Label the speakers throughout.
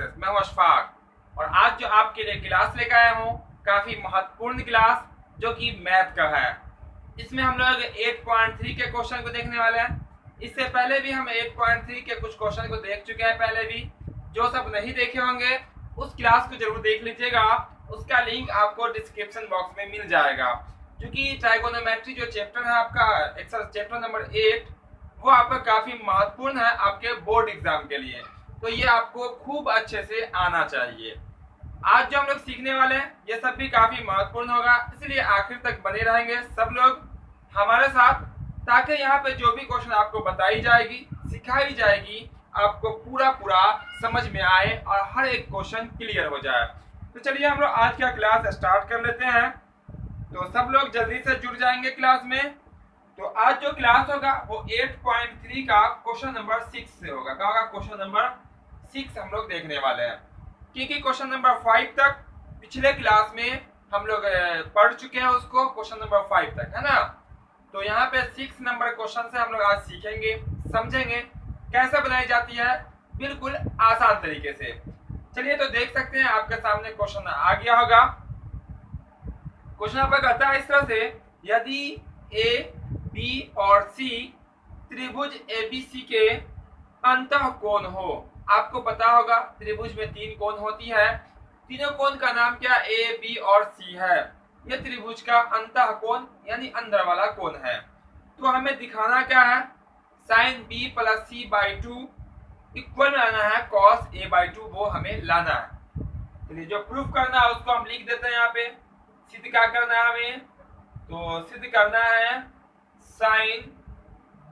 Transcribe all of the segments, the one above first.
Speaker 1: Classes. मैं हूं अशफाक और आज जो आपके लिए क्लास लेकर आया हूं काफी महत्वपूर्ण क्लास जो कि मैथ का है। इसमें हम लोग 8.3 के क्वेश्चन को देखने वाले हैं। इससे पहले भी हम 8.3 के कुछ क्वेश्चन को देख चुके हैं पहले भी। जो सब नहीं देखे होंगे उस क्लास को जरूर देख लीजिएगा, उसका लिंक आपको डिस्क्रिप्शन बॉक्स में मिल जाएगा। क्योंकि ट्राइगोनोमेट्री जो चैप्टर है आपका एक्सरसाइज चैप्टर नंबर 8 वो आपका काफी महत्वपूर्ण है आपके बोर्ड एग्जाम के लिए, तो ये आपको खूब अच्छे से आना चाहिए। आज जो हम लोग सीखने वाले हैं ये सब भी काफी महत्वपूर्ण होगा, इसलिए आखिर तक बने रहेंगे सब लोग हमारे साथ, ताकि यहाँ पे जो भी क्वेश्चन आपको बताई जाएगी सिखाई जाएगी आपको पूरा पूरा समझ में आए और हर एक क्वेश्चन क्लियर हो जाए। तो चलिए हम लोग आज का क्लास स्टार्ट कर लेते हैं। तो सब लोग जल्दी से जुड़ जाएंगे क्लास में। तो आज जो क्लास होगा वो 8.3 का क्वेश्चन नंबर 6 से होगा। क्या होगा? क्वेश्चन नंबर 6 हम लोग देखने वाले हैं, क्योंकि क्वेश्चन नंबर 5 तक पिछले क्लास में हम लोग पढ़ चुके हैं उसको, क्वेश्चन नंबर 5 तक, है ना। तो यहाँ पे 6 नंबर क्वेश्चन से हम लोग आज सीखेंगे, समझेंगे कैसे बनाई जाती है बिल्कुल आसान तरीके से। चलिए तो देख सकते हैं आपके सामने क्वेश्चन आ गया होगा। क्वेश्चन आपका कहता है इस तरह से, यदि ए बी और सी त्रिभुज एबीसी के अंतः कोण हो। आपको पता होगा त्रिभुज में 3 कोण होती है, तीनों कोण का नाम क्या? ए बी और सी है। ये त्रिभुज का अंतः कोण यानी अंदर वाला कोण है। तो हमें दिखाना क्या है? Sine B plus C by 2 equal में लाना है कॉस ए बाई 2, वो हमें लाना है। चलिए जो प्रूफ करना है उसको हम लिख देते हैं यहाँ पे। सिद्ध क्या करना है हमें? तो सिद्ध करना है साइन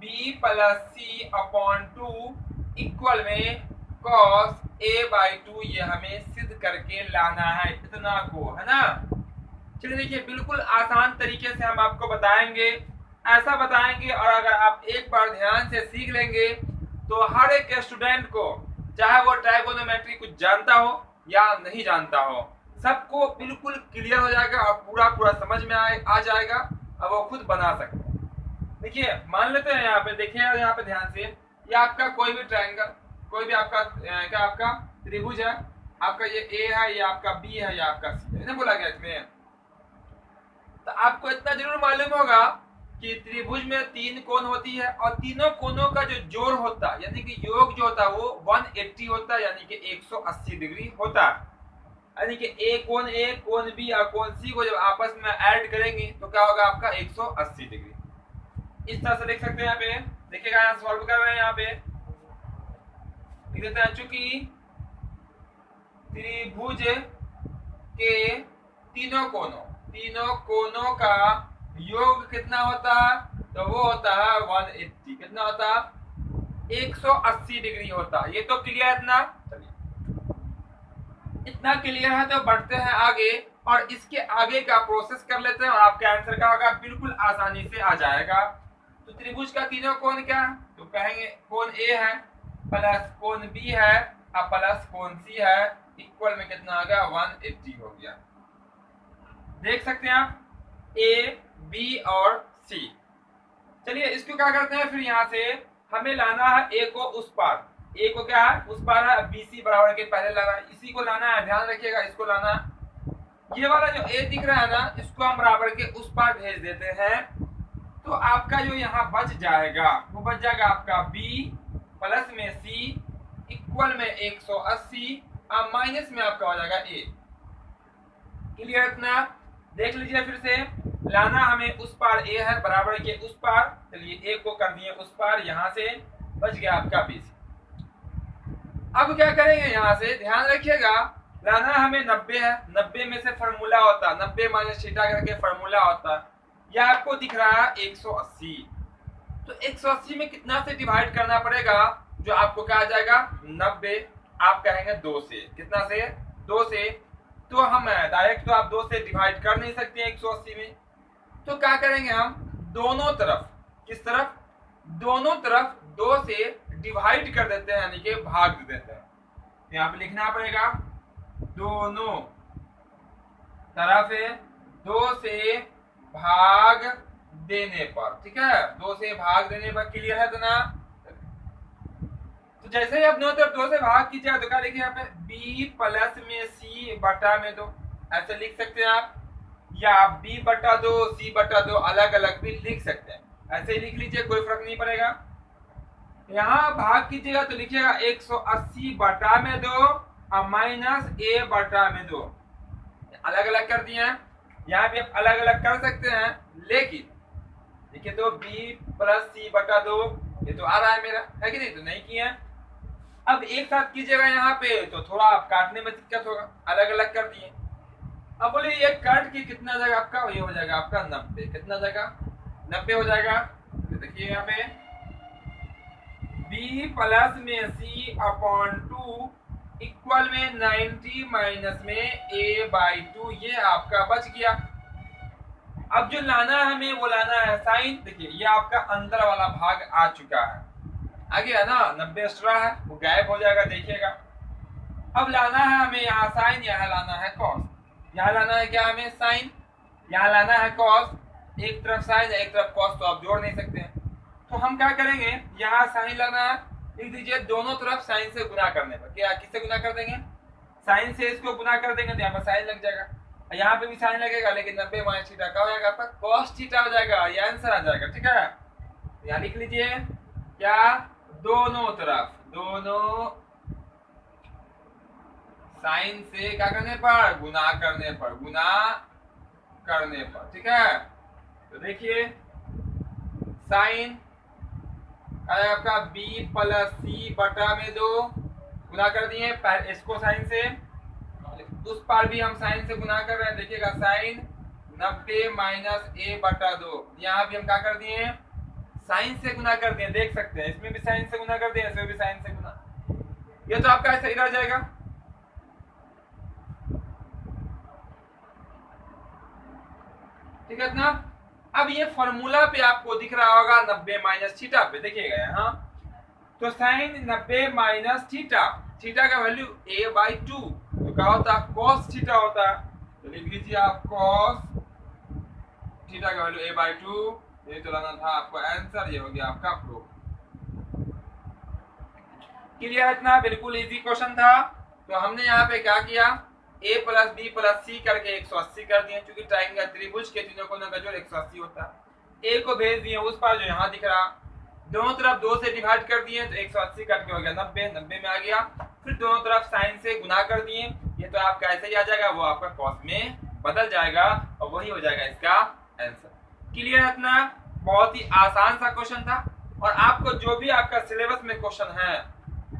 Speaker 1: बी प्लस सी अपॉन 2 इक्वल में कॉस ए बाई 2, ये हमें सिद्ध करके लाना है इतना को, है ना। चलिए देखिए बिल्कुल आसान तरीके से हम आपको बताएंगे, ऐसा बताएंगे और अगर आप एक बार ध्यान से सीख लेंगे तो हर एक स्टूडेंट को, चाहे वो ट्राइगोनोमेट्री कुछ जानता हो या नहीं जानता हो, सबको बिल्कुल क्लियर हो जाएगा और पूरा पूरा समझ में आ जाएगा और वो खुद बना सकते हैं। देखिए मान लेते हैं यहाँ पे, देखिए यहाँ पे ध्यान से, ये आपका कोई भी ट्रायंगल, कोई भी आपका क्या आपका त्रिभुज है, आपका ये ए है, ये आपका बी है, ये आपका सी है, बोला गया इसमें। तो आपको इतना जरूर मालूम होगा कि त्रिभुज में 3 कोण होती है और तीनों कोणों का जो जोड़ होता है यानी कि योग जो होता है वो 180 होता है, यानी कि 180 डिग्री होता है। यानी कि ए कोण बी और कोण सी को जब आपस में ऐड करेंगे तो क्या होगा आपका 180 डिग्री। इस तरह से देख सकते हैं यहाँ पे, देखिएगा यहाँ सॉल्व कर रहे हैं, यहाँ पे लिख देते हैं चूंकि त्रिभुज के तीनों कोणों का योग कितना होता है? तो वो होता है 180। कितना होता है? 180 डिग्री होता है। ये तो क्लियर है इतना? चलिए इतना क्लियर है तो बढ़ते हैं आगे और इसके आगे का प्रोसेस कर लेते हैं और आपका आंसर क्या होगा बिल्कुल आसानी से आ जाएगा। तो त्रिभुज का तीनों कोण क्या? तो कहेंगे कोण ए है प्लस कोण बी है और प्लस कोण सी है, इक्वल में कितना आ गया? 180 हो गया। देख सकते हैं आप ए बी और सी। चलिए इसको क्या करते हैं, फिर यहाँ से हमें लाना है ए को उस पार। ए को क्या है? उस पार है, बी सी बराबर के पहले लाना है, इसी को लाना है, ध्यान रखिएगा इसको लाना है। ये वाला जो ए दिख रहा है ना, इसको हम बराबर के उस पार भेज देते हैं, तो आपका जो यहाँ बच जाएगा वो बच जाएगा आपका b प्लस में c इक्वल में 180 और माइनस में आपका हो जाएगा a। क्लियर इतना? देख लीजिए फिर से, लाना हमें उस पार a है बराबर के उस पार। चलिए a को कर दिए उस पार, यहाँ से बच गया आपका b। अब क्या करेंगे, यहाँ से ध्यान रखिएगा, लाना हमें 90 है, 90 में से फार्मूला होता है 90 माइनस थीटा करके फार्मूला होता है। यह आपको दिख रहा है 180, तो 180 में कितना से डिवाइड करना पड़ेगा? जो आपको क्या आ जाएगा 90, आप कहेंगे 2 से। कितना से? 2 से। तो हम डायरेक्ट तो आप 2 से डिवाइड कर नहीं सकते 180 में, तो क्या करेंगे हम दोनों तरफ, किस तरफ? दोनों तरफ 2 से डिवाइड कर देते हैं, यानी कि भाग दे देते हैं। यहाँ पे लिखना पड़ेगा दोनों तरफ 2 से भाग देने पर, ठीक है, 2 से भाग देने पर। क्लियर है इतना? तो जैसे ही आप दोनों तरफ 2 से भाग कीजिएगा तो क्या लिखिए यहाँ पे b प्लस में c बटा में 2, ऐसे लिख सकते हैं आप, या b बटा 2 c बटा 2 अलग अलग भी लिख सकते हैं, ऐसे ही लिख लीजिए, कोई फर्क नहीं पड़ेगा। यहाँ भाग कीजिएगा तो लिखिएगा 180 बटा में 2 और माइनस a बटा में 2, अलग अलग कर दिए हैं। यहाँ भी आप अलग अलग कर सकते हैं, लेकिन देखिए तो b प्लस c बटा 2 ये तो आ रहा है मेरा, है कि नहीं, तो नहीं किया। अब एक साथ कीजिएगा यहाँ पे तो थोड़ा आप काटने में दिक्कत होगा, अलग अलग कर दिए। अब बोलिए ये काट के कितना जाएगा आपका, ये हो जाएगा आपका 90, कितना जाएगा 90 हो जाएगा। तो देखिए यहाँ पे b प्लस में c अपॉन 2 इक्वल में 90 माइनस में a/2, ये आपका बच गया। अब जो लाना है हमें वो लाना है साइन, देखिए ये आपका अंदर वाला भाग आ चुका है, आ गया ना, 90 एक्स्ट्रा है वो गायब हो जाएगा, देखिएगा। अब लाना है हमें यहाँ साइन, यहाँ लाना है कॉस, यहाँ लाना है क्या हमें साइन, यहाँ लाना है कॉस, एक तरफ साइन एक तरफ कॉस तो आप जोड़ नहीं सकते हैं, तो हम क्या करेंगे, यहाँ साइन लाना है, लिख दीजिए दोनों तरफ साइन से गुना करने पर, क्या किससे गुना कर देंगे, साइन से इसको गुना कर देंगे तो यहाँ पर साइन लग जाएगा, यहाँ पे भी साइन लगेगा, लेकिन 90 माइनस थीटा का हो जाएगा आपका कॉस थीटा हो जाएगा, ये आंसर आ जाएगा, ठीक है। यहाँ लिख लीजिए क्या, दोनों तरफ, दोनों साइन से क्या करने पर, गुना करने पर, गुना करने पर, ठीक है। तो देखिए साइन आपका b प्लस c बटा में 2 गुना कर दिए, इसको साइन से, उस पर भी हम साइन से गुना कर रहे हैं, देखिएगा साइन 90 माइनस a बटा 2, यहाँ भी हम क्या कर दिए साइन से गुना कर दिए, देख सकते हैं इसमें भी साइन से गुना कर दिए, इसमें भी साइन से गुना, ये तो आपका ऐसा ही रह जाएगा। ठीक है ना। अब ये फॉर्मूला पे आपको दिख रहा होगा 90 माइनस थीटा पे, देखिएगा यहाँ, तो साइन 90 माइनस थीटा, थीटा का वैल्यू a/2, तो क्या होता है cos थीटा होता है, तो लिख लीजिए आप cos थीटा का वैल्यू a/2, ये तो लाना था आपको आंसर, ये हो गया आपका प्रूफ। क्लियर इतना, बिल्कुल इजी क्वेश्चन था। तो हमने यहाँ पे क्या किया, a plus b plus c करके 180 कर दिए, क्योंकि ट्रायंगल त्रिभुज के तीनों कोनों का जोड़ 180 होता है। a को भेज दिए उस पर जो यहाँ दिख रहा, दोनों तरफ 2 से डिवाइड कर दिए तो 180 करके हो गया 90, 90 में आ गया, फिर दोनों तरफ साइन से गुना कर दिए, ये तो आपका ऐसे ही आ जाएगा, वो आपका कॉस में बदल जाएगा और वही हो जाएगा इसका आंसर। क्लियर है इतना, बहुत ही आसान सा क्वेश्चन था। और आपको जो भी आपका सिलेबस में क्वेश्चन है,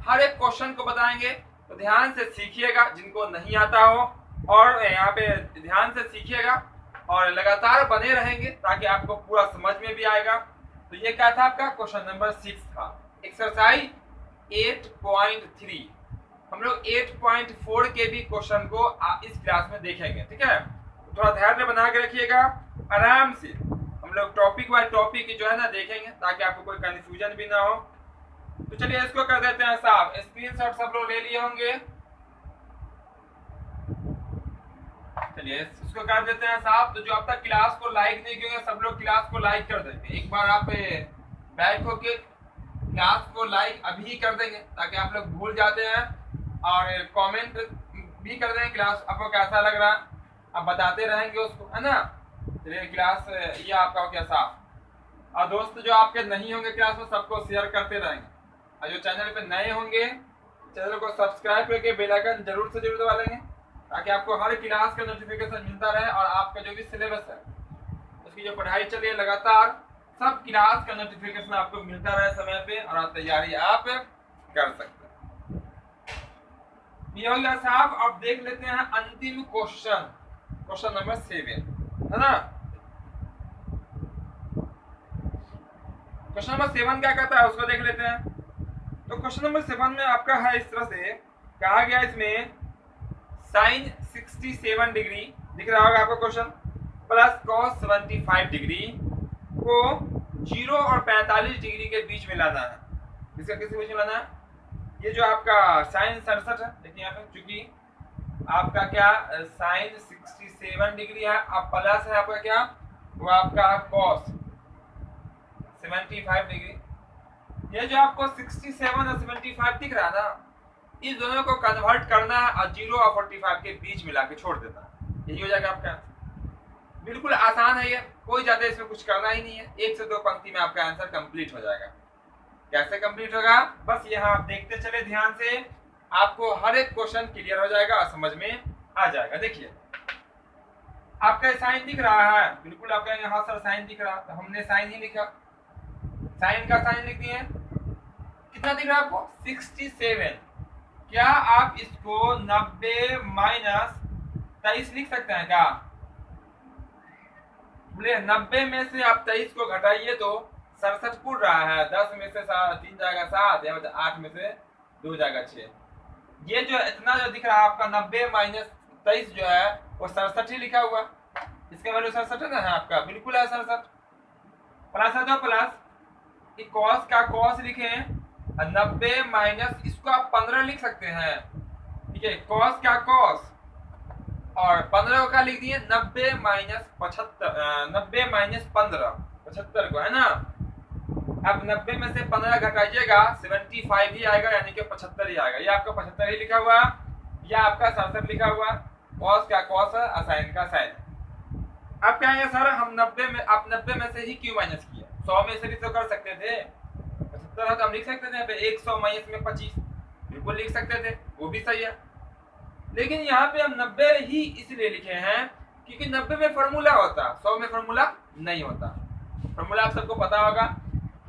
Speaker 1: हर एक क्वेश्चन को बताएंगे, तो ध्यान से सीखिएगा, जिनको नहीं आता हो, और यहाँ पे ध्यान से सीखिएगा और लगातार बने रहेंगे ताकि आपको पूरा समझ में भी आएगा। तो ये क्या था आपका क्वेश्चन नंबर 6 था, एक्सरसाइज 8.3। हम लोग 8.4 के भी क्वेश्चन को इस क्लास में देखेंगे, ठीक है। तो थोड़ा ध्यान में बना के रखिएगा, आराम से हम लोग टॉपिक बाय टॉपिक जो है ना देखेंगे, ताकि आपको कोई कंफ्यूजन भी ना हो। तो चलिए इसको कर देते हैं साफ, स्क्रीनशॉट सब लोग ले लिए होंगे, चलिए इसको कर देते हैं साफ। तो जो अब तक क्लास को लाइक नहीं किए सब लोग क्लास को लाइक कर देंगे, एक बार आप बैक होके क्लास को लाइक अभी कर देंगे, ताकि आप लोग भूल जाते हैं, और कमेंट भी कर देंगे क्लास आपको कैसा लग रहा है, आप बताते रहेंगे उसको, है ना। चलिए क्लास ये आपका हो गया साफ। और दोस्त जो आपके नहीं होंगे क्लास में सबको शेयर करते रहेंगे, और जो चैनल पे नए होंगे चैनल को सब्सक्राइब करके बेल आइकन जरूर से जरूर दबा लेंगे, ताकि आपको हर क्लास का नोटिफिकेशन मिलता रहे, और आपका जो भी सिलेबस है उसकी जो पढ़ाई चल रही है लगातार, सब क्लास का नोटिफिकेशन आपको मिलता रहे समय पे, और आप तैयारी आप कर सकते हैं। ये हो गया साहब। अब देख लेते हैं अंतिम क्वेश्चन, क्वेश्चन नंबर 7, है ना। क्वेश्चन नंबर 7 क्या कहता है उसको देख लेते हैं। तो क्वेश्चन नंबर 7 में आपका है इस तरह से कहा गया, इसमें साइन 67 डिग्री दिख रहा होगा आपको क्वेश्चन, प्लस कॉस 75 डिग्री को 0 और 45 डिग्री के बीच में लाना है। इसका किस बीच में लाना है, ये जो आपका साइन 67 है, देखिए यहाँ पे, चूंकि आपका क्या साइन 67 डिग्री है, अब प्लस है आपका क्या, वो आपका कॉस 75 डिग्री, ये जो आपको 67 और 75 दिख रहा है ना, इस दोनों को कन्वर्ट करना है और 0 और 45 के बीच मिला के छोड़ देना है, यही हो जाएगा आपका आंसर। बिल्कुल आसान है ये, कोई ज्यादा इसमें कुछ करना ही नहीं है, 1 से 2 पंक्ति में आपका आंसर कंप्लीट हो जाएगा। कैसे कंप्लीट होगा, बस यहाँ आप देखते चले ध्यान से, आपको हर एक क्वेश्चन क्लियर हो जाएगा और समझ में आ जाएगा। देखिए आपका साइन दिख रहा है, बिल्कुल आपका यहाँ सर साइन दिख रहा, तो हमने साइन ही लिखा, साइन का साइन लिख दिए। कितना दिख रहा है आपको 67। क्या आप इसको 90 माइनस 23 लिख सकते हैं क्या? बोले 90 में से आप 23 को घटाइए तो 67 पूर रहा है, 10 में से 3 जाएगा 7, या 8 में से 2 जाएगा 6। ये जो इतना जो दिख रहा है आपका 90 माइनस 23 जो है वो 67 ही लिखा हुआ, इसका वैल्यू 67 है आपका, बिल्कुल है 67। प्लस है तो प्लस, कॉस का कॉस लिखे, 90 माइनस इसको आप 15 लिख सकते हैं, ठीक है, कॉस का कॉस, और 15 का लिख दिए 90 माइनस 75, 90 माइनस 15 75 को, है ना। अब 90 में से 15 घटाइएगा 75 ही आएगा, यानी कि 75 ही आएगा। ये आपका 75 ही लिखा हुआ, या आपका 67 लिखा हुआ, कॉस का कॉस है, साइन का साइन। अब क्या है सर, हम 90 में, आप 90 में से ही क्यों माइनस किया, 100 में से भी तो कर सकते थे, 75 है तो हम लिख सकते थे, 100 माइनस में 25 बिल्कुल लिख सकते थे, वो भी सही है। लेकिन यहाँ पे हम 90 ही इसलिए लिखे हैं क्योंकि 90 में फॉर्मूला होता, 100 में फॉर्मूला नहीं होता। फॉर्मूला आप सबको पता होगा,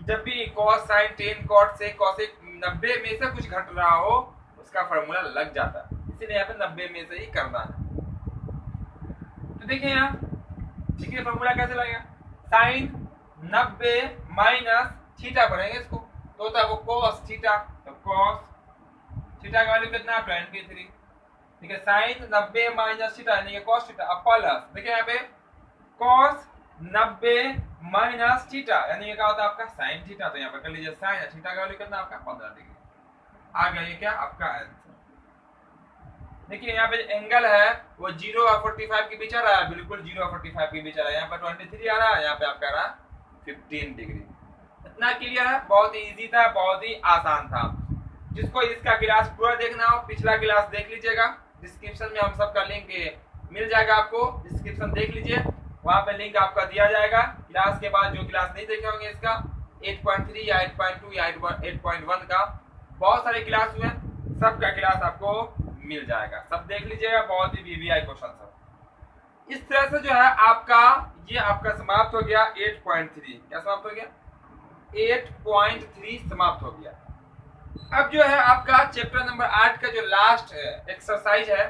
Speaker 1: जब भी cos sin tan cot से cosec 90 में से कुछ घट रहा हो उसका फॉर्मूला लग जाता है, इसीलिए यहाँ पे 90 में से ही करना है। तो देखिए यहाँ, ठीक है, फॉर्मूला कैसे लगेगा, साइन 90 माइनस थीटा पढ़ेंगे इसको, तो होता है वो cos थीटा, तो cos थीटा का वैल्यू कितना है 23, ठीक है, साइन 90 माइनस थीटा यानी कि cos थीटा, अब प्लस देखिए यहाँ पे cos 90 माइनस थीटा यानी क्या होता है आपका साइन थीटा, तो यहाँ पे कर लीजिए साइन थीटा का वैल्यू कितना आपका 15 डिग्री आ गया। ये क्या आपका आंसर। देखिए यहाँ पे एंगल है वो 0 और 45 के बीच आ रहा है, बिल्कुल 0 और 45 के बीच आ रहा है, यहाँ पे 23 आ रहा है, यहाँ पे आपका आ रहा है 15 डिग्री। इतना क्लियर है, बहुत ही इजी था, बहुत ही आसान था। जिसको इसका क्लास पूरा देखना हो पिछला क्लास देख लीजिएगा, डिस्क्रिप्शन में हम सबका लिंक मिल जाएगा, आपको डिस्क्रिप्शन देख लीजिए, वहां पे लिंक आपका दिया जाएगा। क्लास के बाद जो क्लास नहीं देखे होंगे इसका 8.3 या 8.2 या 8.1 का बहुत सारे क्लास हुए, सबका क्लास आपको मिल जाएगा, सब देख लीजिएगा, बहुत ही वीवीआई क्वेश्चन सब। इस तरह से जो है आपका ये आपका समाप्त हो गया 8.3, क्या समाप्त हो गया 8.3 समाप्त हो गया। अब जो है आपका चैप्टर नंबर 8 का जो लास्ट एक्सरसाइज है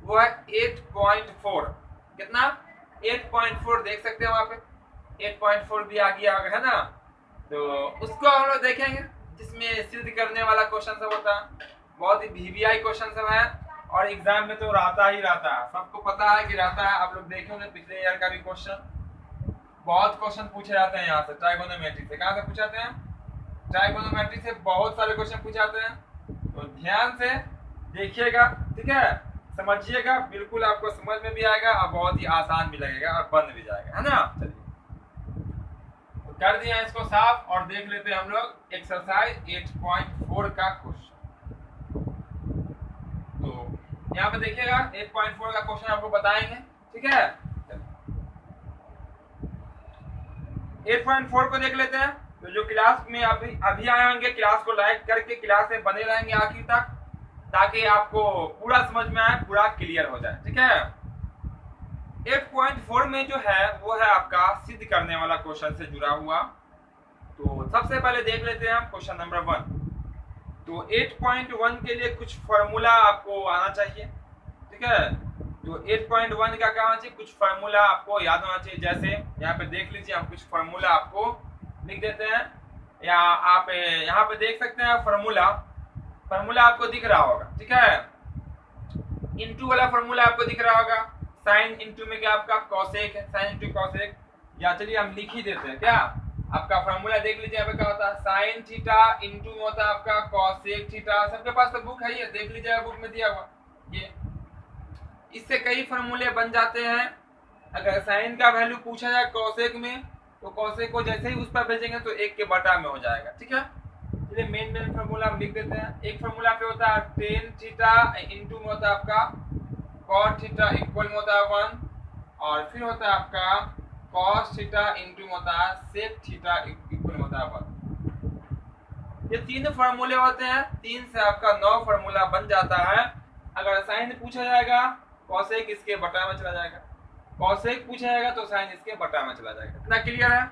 Speaker 1: वो है 8.4, कितना 8.4 देख सकते हैं वहां पे 8.4 भी आ गया है ना, तो उसको हम लोग देखेंगे, जिसमें सिद्ध करने वाला क्वेश्चन सब होता है, बहुत ही वीवीआई क्वेश्चन सब है, और एग्जाम में तो रहता ही रहता है, सबको पता है कि रहता है। आप लोग देखे होंगे पिछले ईयर का भी क्वेश्चन, बहुत क्वेश्चन पूछे जाते हैं यहाँ से, ट्राइगोनोमेट्री से, कहाँ से पूछे जाते हैं, ट्राइगोनोमेट्री से बहुत सारे क्वेश्चन पूछे जाते हैं, तो ध्यान से देखिएगा, ठीक है, समझिएगा, बिल्कुल आपको समझ में भी आएगा और बहुत ही आसान भी लगेगा और बन भी जाएगा, है ना। चलिए तो कर दिया इसको साफ, और देख लेते हैं हम लोग एक्सरसाइज 8.4 का क्वेश्चन। तो यहाँ पे देखिएगा 8.4 का क्वेश्चन आपको बताएंगे, ठीक है। 8.4 को देख लेते हैं। तो जो क्लास में अभी आए होंगे, क्लास को लाइक करके क्लास में बने रहेंगे आखिर तक, ताकि आपको पूरा समझ में आए, पूरा क्लियर हो जाए, ठीक है। 8.4 में जो है वो है आपका सिद्ध करने वाला क्वेश्चन से जुड़ा हुआ। तो सबसे पहले देख लेते हैं हम क्वेश्चन नंबर 1। तो 8.1 के लिए कुछ फॉर्मूला आपको आना चाहिए, ठीक है। तो 8.1 का क्या होना चाहिए, कुछ फॉर्मूला आपको याद होना चाहिए। जैसे यहाँ पे देख लीजिए, हम कुछ फॉर्मूला आपको लिख देते हैं, या आप यहाँ पे देख सकते हैं फॉर्मूला आपको दिख रहा होगा, ठीक है। इनटू वाला फॉर्मूला आपको दिख रहा होगा, साइन इनटू में क्या आपका कॉसेक है, साइन इनटू कॉसेक, या चलिए हम लिख ही देते हैं, क्या आपका फॉर्मूला देख लीजिए, यहाँ पे क्या होता है साइन थीटा इनटू में होता है आपका कॉसेक थीटा। सबके पास तो बुक है, ये देख लीजिएगा, बुक में दिया हुआ ये। इससे कई फॉर्मूले बन जाते हैं। अगर साइन का वैल्यू पूछा जाए कॉसेक में, तो कॉसेक को जैसे ही उस पर भेजेंगे तो 1 के बटा में हो जाएगा, ठीक है। चलिए मेन फार्मूला हम लिख देते हैं। एक फार्मूला पे होता है टेन थीटा इंटू में होता है आपका कॉट थीटा इक्वल में होता है 1, और फिर होता है आपका कॉस थीटा इंटू में होता है सेक थीटा इक्वल में होता है 1। ये तीन फार्मूले होते हैं, 3 से आपका 9 फार्मूला बन जाता है। अगर साइन पूछा जाएगा कॉसेक इसके बटा में चला जाएगा, कॉसेक पूछा जाएगा तो साइन इसके बटा में चला जाएगा। इतना क्लियर है।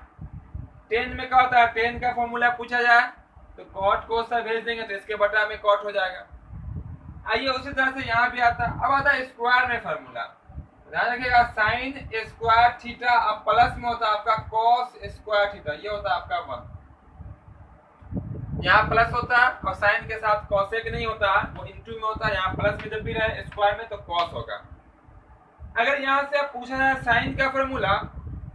Speaker 1: टेन में क्या होता है, टेन का फॉर्मूला पूछा जाए तो कॉट को सा भेज देंगे तो इसके बटा में कॉट हो जाएगा। आइए उसी तरह से यहाँ भी आता है। अब आता है स्क्वायर में फॉर्मूला, ध्यान रखिएगा साइन स्क्वायर थीटा, अब प्लस में होता है आपका कॉस स्क्वायर थीटा, ये होता है आपका 1। यहाँ प्लस होता है और साइन के साथ कॉसेक नहीं होता है, वो इंटू में होता है। यहाँ प्लस में जब भी रहे स्क्वायर में तो कॉस होगा। अगर यहाँ से पूछा जाए साइन का फॉर्मूला,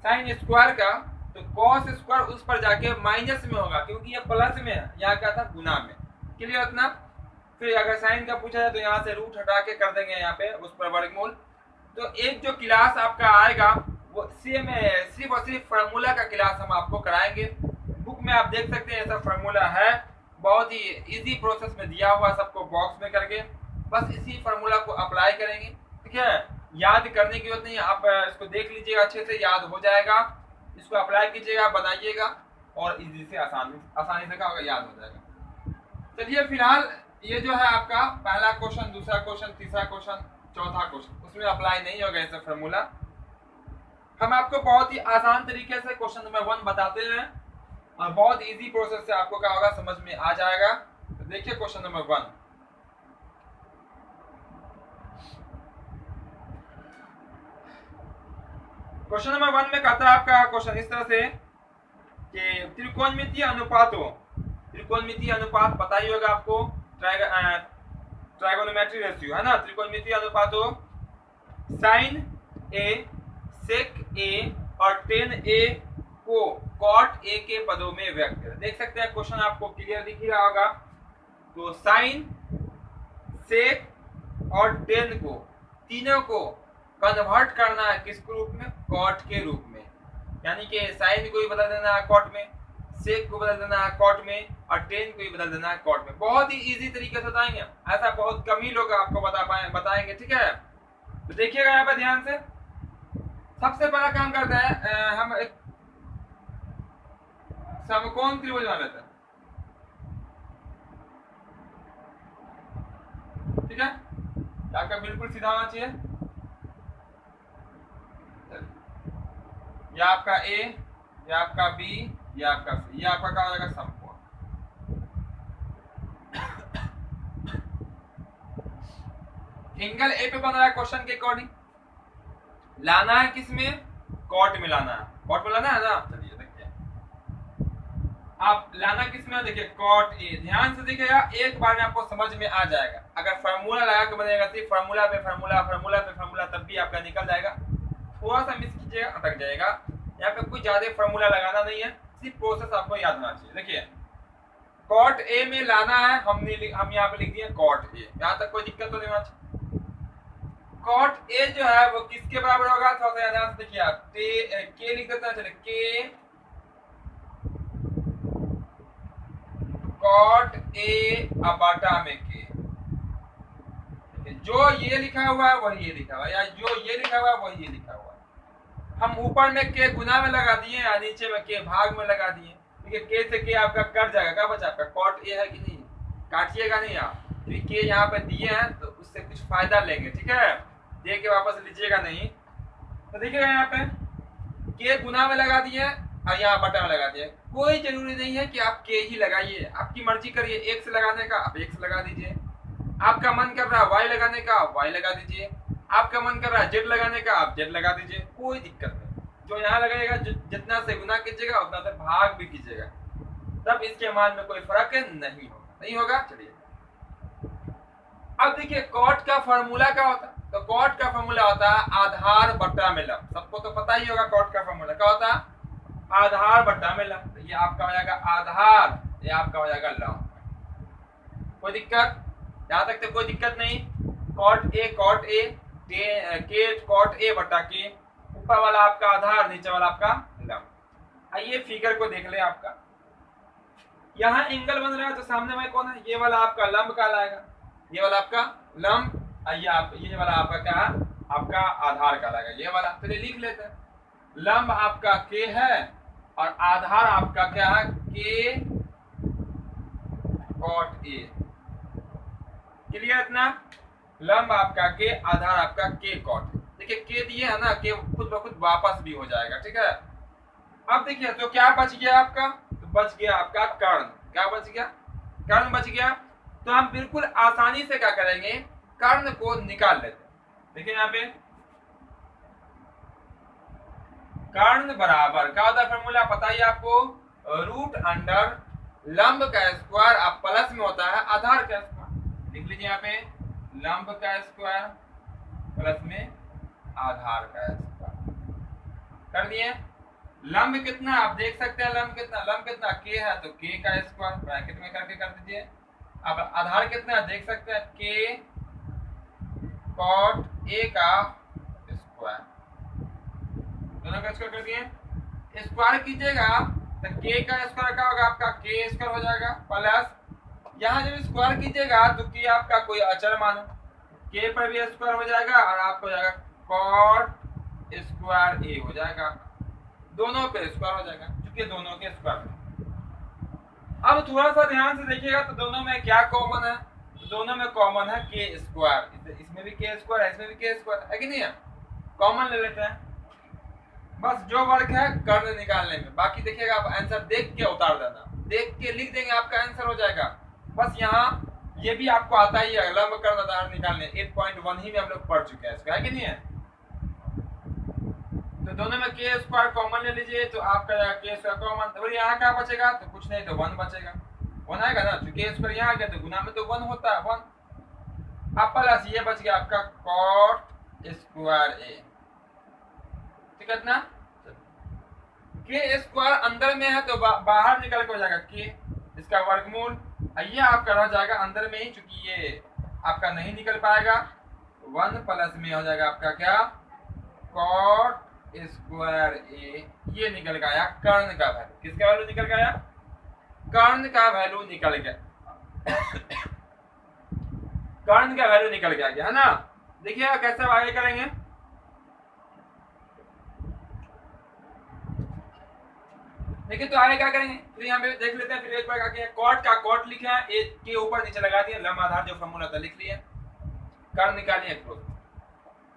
Speaker 1: साइन स्क्वायर का, तो कॉस स्क्वायर उस पर जाके माइनस में होगा क्योंकि ये प्लस में है, यहाँ क्या था गुना में। क्लियर इतना। फिर अगर साइन का पूछा जाए तो यहाँ से रूट हटा के कर देंगे यहाँ पे उस पर वर्गमूल। तो एक जो क्लास आपका आएगा वो सेम है, सिर्फ और सिर्फ फार्मूला का क्लास हम आपको कराएंगे। बुक में आप देख सकते हैं ऐसा फार्मूला है, बहुत ही इजी प्रोसेस में दिया हुआ सबको बॉक्स में करके, बस इसी फार्मूला को अप्लाई करेंगे। ठीक है, याद करने की जरूरत नहीं है, आप इसको देख लीजिएगा, अच्छे से याद हो जाएगा। इसको अप्लाई कीजिएगा, बनाइएगा और इजी से आसानी से क्या होगा, याद हो जाएगा। चलिए फिलहाल ये जो है आपका पहला क्वेश्चन, दूसरा क्वेश्चन, तीसरा क्वेश्चन, चौथा क्वेश्चन, उसमें अप्लाई नहीं होगा ऐसा फार्मूला। हम आपको बहुत ही आसान तरीके से क्वेश्चन नंबर 1 बताते हैं और बहुत इजी प्रोसेस से आपको क्या होगा, समझ में आ जाएगा। तो देखिए क्वेश्चन नंबर 1। क्वेश्चन नंबर 1 में कहता है आपका क्वेश्चन इस तरह से कि त्रिकोणमितीय अनुपातों, त्रिकोणमितीय अनुपात पता ही होगा आपको, ट्राइगोनोमेट्री रेशियो है ना। त्रिकोणमितीय अनुपातों साइन ए, सेक ए और टेन ए को कॉट ए के पदों में व्यक्त करें। देख सकते हैं क्वेश्चन आपको क्लियर दिख ही रहा होगा। तो साइन, सेक और टेन को, तीनों को कन्वर्ट करना है किस रूप में, कॉट के रूप में। यानी कि साइन को भी बदल देना है कॉट में, सेक को बदल देना है कॉट में और टेन को भी बदल देना है कॉट में। बहुत ही इजी तरीके से बताएंगे, ऐसा बहुत कम ही लोग आपको बताएंगे। ठीक है, तो देखिएगा यहाँ पे ध्यान से। सबसे पहला काम करते हैं हम एक समकोण त्रिभुज बना लेते हैं। ठीक है, आपका बिल्कुल सीधा होना चाहिए। या आपका ए, या आपका बी, या आपका सी, ये आपका क्या हो जाएगा, समकोण। एंगल ए पे बन रहा है क्वेश्चन के अकॉर्डिंग, लाना है किसमें, कॉट में लाना है, कॉट में लाना है ना। चलिए देखिए आप लाना किसमें, देखिए कॉट ए। ध्यान से देखिएगा, एक बार में आपको समझ में आ जाएगा। अगर फार्मूला लगा के बनेगा सिर्फ फार्मूला पे फार्मूला, फार्मूला पे फार्मूला, तब भी आपका निकल जाएगा। थोड़ा सा मिस कीजिएगा, अटक जाएगा। यहाँ पे कोई ज्यादा फार्मूला लगाना नहीं है, सिर्फ प्रोसेस आपको याद होना चाहिए। देखिए कॉट ए में लाना है, हम यहाँ पे लिख दिए कॉट ए, यहाँ तक कोई दिक्कत तो नहीं होना चाहिए। कॉट ए जो है वो किसके बराबर होगा, थोड़ा सा ध्यान से देखिए आप, के लिख देते हैं। चलिए के कॉट ए बटा में के, जो ये लिखा हुआ है वही ये लिखा हुआ है, या जो ये लिखा हुआ है वही ये लिखा हुआ है। हम ऊपर में के गुना में लगा दिए या नीचे में के भाग में लगा दिए। देखिए के से के आपका कट जाएगा, क्या बचा आपका, कॉट ए है कि नहीं, काटिएगा नहीं आप, क्योंकि के यहाँ पे दिए हैं तो उससे कुछ फायदा लेंगे। ठीक है, दे के वापस लीजिएगा नहीं। तो देखिएगा यहाँ पे के गुना में लगा दिए और यहाँ बटा में लगा दिए। कोई जरूरी नहीं है कि आप के ही लगाइए, आपकी मर्जी करिए। एक से लगाने का आप एक से लगा दीजिए, आपका मन कर रहा है वाई लगाने का आप वाई लगा दीजिए, आपका मन कर रहा है जेड लगाने का आप जेड लगा दीजिए, कोई दिक्कत नहीं। जो यहाँ लगाएगा जितना से गुना कीजिएगा उतना से भाग भी कीजिएगा, तब इसके मान में कोई फर्क नहीं होगा। चलिए अब देखिए कॉट का फॉर्मूला क्या होता है, तो कॉट का फॉर्मूला होता है आधार बट्टा में लंब। सबको तो पता ही होगा कॉट का फॉर्मूला क्या होता है, आधार बट्टा में लंब। तो ये आपका हो जाएगा आधार, ये आपका हो जाएगा लंब। कोई दिक्कत, यहाँ तक तो कोई दिक्कत नहीं। कॉट ए के कॉट ए बटा के, ऊपर वाला आपका आधार, नीचे वाला आपका लंब। आइए फिगर को देख ले आपका। यहाँ एंगल बन रहा है तो सामने में कौन है, ये वाला आपका लंब कहलाएगा, ये वाला आपका लंब, ये वाला आपका क्या है, आपका आधार कहलाएगा, ये वाला। चलिए लिख लेते हैं, लंब आपका के है और आधार आपका क्या है, के कॉट ए। क्लियर इतना, लंब आपका के, आधार आपका के कॉट। देखिए के दिए है ना, के खुद ब खुद वापस भी हो जाएगा, ठीक है। अब देखिए तो क्या बच गया आपका, तो बच गया आपका कर्ण। क्या बच गया, कर्ण बच गया। तो हम बिल्कुल आसानी से क्या करेंगे, कर्ण को निकाल लेते हैं। देखिए यहाँ पे कर्ण बराबर क्या होता है, फॉर्मूला पता ही आपको, रूट अंडर लंब का स्क्वायर अब प्लस में होता है आधार का स्क्वायर। लिख लीजिए यहाँ पे लंब का स्क्वायर प्लस में आधार का स्क्वायर कर दिए। लंब कितना आप देख सकते हैं, लंब कितना के है तो के का स्क्वायर ब्रैकेट में करके कर दीजिए। अब आधार कितना देख सकते हैं, के कॉट ए का स्क्वायर, दोनों का स्क्वायर कर दिए। स्क्वायर कीजिएगा तो के का स्क्वायर क्या होगा, आपका के स्क्वायर हो जाएगा प्लस, यहाँ जब स्क्वायर कीजिएगा तो के आपका कोई अचर मानो, के पर भी स्क्वायर हो जाएगा और आपको हो जाएगा कॉट स्क्वायर ए हो जाएगा, दोनों पे स्क्वायर हो जाएगा क्योंकि दोनों के स्क्वायर। अब थोड़ा सा ध्यान से देखिएगा तो दोनों में क्या कॉमन है, तो दोनों में कॉमन है के स्क्वायर, इसमें भी के स्क्वायर है, इसमें भी के स्क्वायर है कि नहीं है, कॉमन ले लेते हैं। बस जो वर्क है कर्ण निकालने में, बाकी देखिएगा आप आंसर देख के उतार देना, देख के लिख देंगे आपका आंसर हो जाएगा। बस यहाँ ये भी आपको आता ही है, लंब कर्ण आधार निकालने 8.1 ही में हम लोग पढ़ चुके हैं इसका, है कि नहीं है। तो दोनों में के स्क्वायर कॉमन ले लीजिए तो आपका के स्क्वायर कॉमन, तो यहाँ क्या बचेगा, तो कुछ नहीं तो 1 बचेगा, 1 आएगा ना, तो के स्क्वायर यहाँ आ गया तो गुना में तो 1 होता है 1। अब प्लस ये बच गया आपका कॉट स्क्वायर ए, ठीक है ना। के स्क्वायर अंदर में है तो बाहर निकल के हो जाएगा के, इसका वर्गमूल, ये आपका रह जाएगा अंदर में ही, चूंकि ये आपका नहीं निकल पाएगा, 1 प्लस में हो जाएगा आपका क्या, कॉट स्क्वायर ए, ये निकल के आया कर्ण का वैल्यू। किसका वैल्यू निकल के आया, कर्ण का वैल्यू निकल गया कर्ण का वैल्यू निकल गया है ना। देखिए कैसे आगे करेंगे, देखिए तो आगे क्या करेंगे, फिर यहाँ पे देख लेते हैं, फिर एक बार आगे कॉट का कॉट लिखे हैं, ए के ऊपर नीचे लगा दिया, लंब आधार जो फॉर्मूला था लिख लिया, कर्ण निकालिए क्लोज।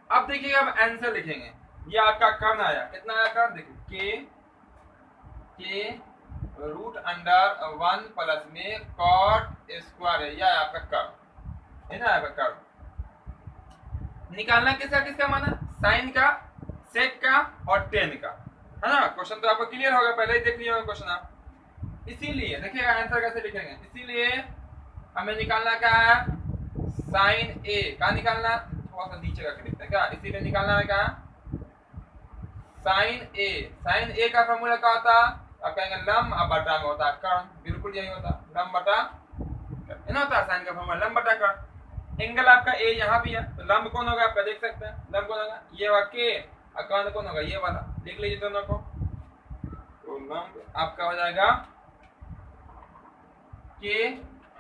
Speaker 1: अब देखिएगा अब आंसर लिखेंगे, ये आपका कर्ण आया, कितना आया कर्ण, देखिए के रूट अंडर 1 प्लस में कॉट स्क्वायर है, यह आपका कर्ण है ना, आपका कर्ण निकालना किसका किसका माना, साइन का, सेक का और टेन का, है ना। क्वेश्चन तो आपको क्लियर होगा, पहले ही देख लिया होगा क्वेश्चन आप। इसीलिए देखिएगा आंसर कैसे लिखेंगे, इसीलिए हमें निकालना क्या है, साइन ए का निकालना, थोड़ा सा नीचे का लिखते हैं क्या, इसीलिए निकालना है क्या, साइन ए का फॉर्मूला क्या होता है, आप कहेंगे लंब अब बटा में होता है कर्ण, बिल्कुल यही होता है, लंब बटा ना होता है, साइन का फॉर्मूला लंब बटा कर्ण। एंगल आपका ए यहाँ भी है तो लंब कौन होगा आपका, देख सकते हैं लंब कौन होगा, ये वाला के, और कर्ण कौन होगा, ये वाला, देख लीजिए दोनों को, तो लंब आपका हो जाएगा के,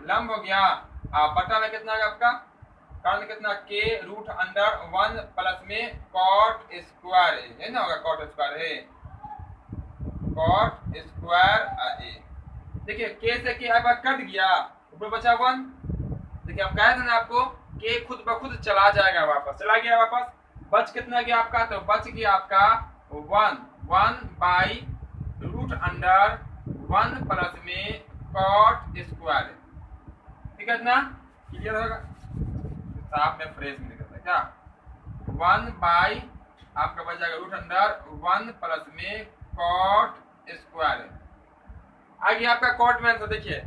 Speaker 1: लंब हो गया, बटा में कितना होगा आपका, कर्ण कितना, के रूट अंडर 1 प्लस में कॉट स्क्वायर है ना, होगा कॉट स्क्वायर है, कॉट स्क्वायर ए। देखिए के से के आपका कट गया, ऊपर बचा 1, देखिए हम कहे थे ना आपको के खुद ब खुद चला जाएगा वापस, चला गया वापस, बच कितना गया आपका, तो बच गया आपका 1 बाई रूट अंडर 1 प्लस में कॉट स्क्वायर, ठीक है ना, क्लियर होगा, साफ में फ्रेश में निकलता है क्या, 1 बाई आपका बच जाएगा रूट अंडर 1 प्लस में कॉट स्क्वायर है। आगे आपका कॉट में आंसर देखिए,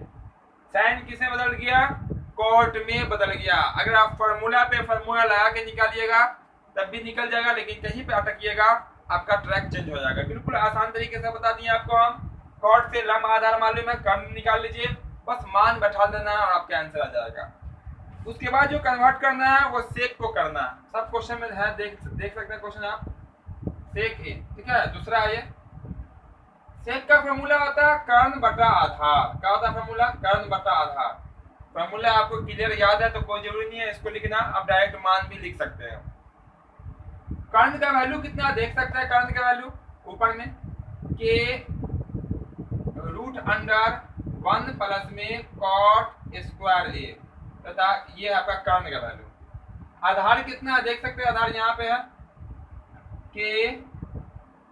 Speaker 1: साइन किसे बदल गया, कॉट में बदल गया। अगर आप फार्मूला पे फार्मूला लगा के निकालिएगा तब भी निकल जाएगा, लेकिन कहीं पे अटकिएगा आपका ट्रैक चेंज हो जाएगा। बिल्कुल आसान तरीके से बता दिए आपको हम, कॉट से लंब आधार मालूम है, कर्ण निकाल लीजिए, बस मान बैठा देना और आपका आंसर आ जाएगा। उसके बाद जो कन्वर्ट करना है वो सेक को करना है, सब क्वेश्चन में है, देख सकते हैं क्वेश्चन आप, सेक ए, ठीक है। दूसरा है ये सेक का फॉर्मूला होता है कर्ण बटा आधार। क्या होता है फॉर्मूला? कर्ण बटा आधार। फॉर्मूला आपको क्लियर याद है तो कोई जरूरी नहीं है इसको लिखना, आप डायरेक्ट मान भी लिख सकते हैं। कर्ण का वैल्यू कितना देख सकते हैं? कर्ण का वैल्यू ऊपर में के रूट अंडर 1 प्लस में कॉट स्क्वायर ए तथा ये आपका कर्ण का वैल्यू। आधार कितना है देख सकते हैं? आधार यहाँ पे है के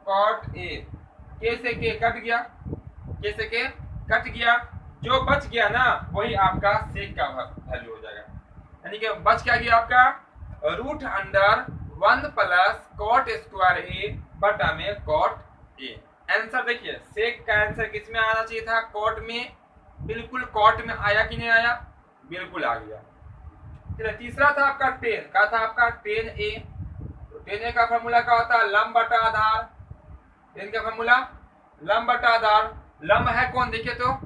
Speaker 1: कॉट ए। के से के कट गया, के से के कट गया, जो बच गया ना वही आपका सेक का वैल्यू हो जाएगा। यानी कि बच क्या गया आपका root under 1 plus cot square A बटा में कॉट ए। आंसर देखिए सेक का आंसर किस में आना चाहिए था? कॉट में। बिल्कुल कॉट में आया कि नहीं आया? बिल्कुल आ गया। चलिए तीसरा था आपका टेन। क्या था आपका? टेन ए। तो टेन ए का फॉर्मूला क्या होता है? लंब बटा आधार। टेन का फॉर्मूला लंब बटा आधार। लंब है कौन? देखिए तो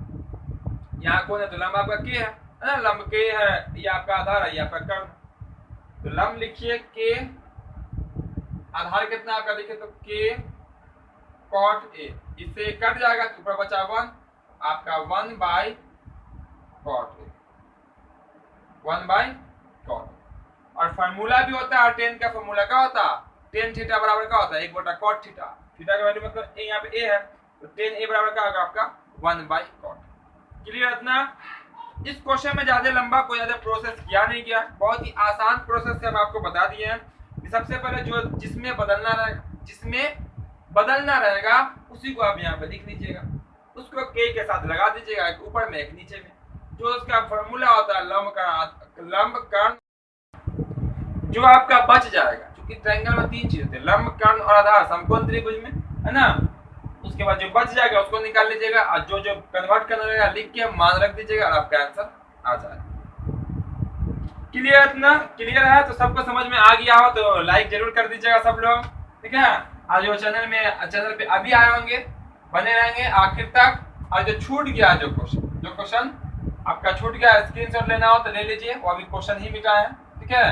Speaker 1: यहाँ कौन है? तो लंब आपका के है ना, लंब के है, ये आपका आधार है, ये आपका कर्ण। तो लंब लिखिए के, आधार कितना आपका देखिए तो के कॉट ए। इससे कट जाएगा तो ऊपर बचा 1 आपका 1 by cot A, 1 by cot. और फॉर्मूला भी होता है टेन का फॉर्मूला क्या होता है? टेन थीटा बराबर क्या होता है? 1 बटा कॉट थीटा। थीटा का वैल्यू मतलब यहाँ पे ए है तो टेन ए बराबर क्या होगा आपका 1 बाई कॉट। क्लियर इतना? इस क्वेश्चन में ज्यादा लंबा कोई ज्यादा प्रोसेस किया नहीं गया, बहुत ही आसान प्रोसेस से हम आपको बता दिए हैं। सबसे पहले जो जिसमें बदलना रहेगा उसी को आप यहाँ पे लिख लीजिएगा, उसको के साथ लगा दीजिएगा, एक ऊपर में एक नीचे में। जो उसका फॉर्मूला होता है लंब कर्ण, जो आपका बच जाएगा, क्योंकि ट्रायंगल में 3 चीज होते हैं, लंब कर्ण और आधार समकोण त्रिभुज में, है ना। उसके बाद जो बच जाएगा उसको निकाल लीजिएगा और जो जो कन्वर्ट करना रहेगा लिख के मान रख दीजिएगा और आपका आंसर आ जाएगा। क्लियर? इतना क्लियर है तो सबको समझ में आ गया हो तो लाइक जरूर कर दीजिएगा सब लोग, ठीक है। आज जो चैनल पे अभी आए होंगे बने रहेंगे आखिर तक। और जो छूट गया जो क्वेश्चन आपका छूट गया, स्क्रीनशॉट लेना हो तो ले लीजिए, वो अभी क्वेश्चन ही मिटा है, ठीक है।